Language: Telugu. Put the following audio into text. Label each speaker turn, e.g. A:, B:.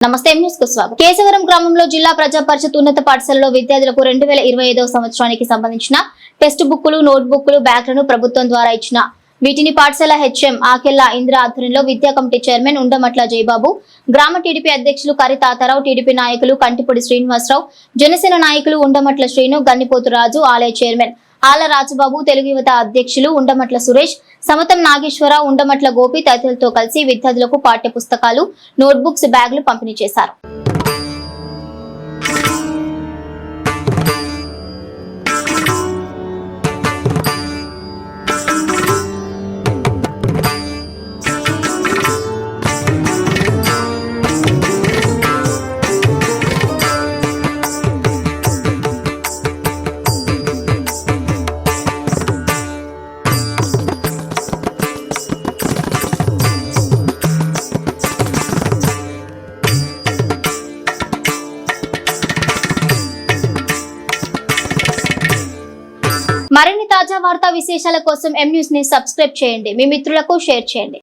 A: నమస్తే న్యూస్ కు స్వాగతం. కేశవరం గ్రామంలో జిల్లా ప్రజా పరిషత్ ఉన్నత పాఠశాలలో విద్యార్థులకు 2025వ సంవత్సరానికి సంబంధించిన టెక్స్ట్ బుక్కులు, నోట్ బుక్కులు, బ్యాగ్లను ప్రభుత్వం ద్వారా ఇచ్చిన వీటిని పాఠశాల హెచ్ఎం ఆకెళ్ల ఇంద్ర ఆధ్వర్యంలో విద్యా కమిటీ చైర్మన్ ఉండమట్ల జయబాబు, గ్రామ టీడీపీ అధ్యక్షులు కరి తాతారావు, టీడీపీ నాయకులు కంటిపొడి శ్రీనివాసరావు, జనసేన నాయకులు ఉండమట్ల శ్రీను, గన్నిపోతు రాజు, ఆలయ చైర్మన్ ఆల రాజబాబు, తెలుగు యువత అధ్యక్షులు ఉండమట్ల సురేష్, సమతం నాగేశ్వరరావు, ఉండమట్ల గోపి తదితరులతో కలిసి విద్యార్థులకు పాఠ్య పుస్తకాలు, నోట్బుక్స్, బ్యాగులు పంపిణీ చేశారు. మరిన్ని తాజా వార్తా విశేషాల కోసం ఎం న్యూస్ ని సబ్స్క్రైబ్ చేయండి, మీ మిత్రులకు షేర్ చేయండి.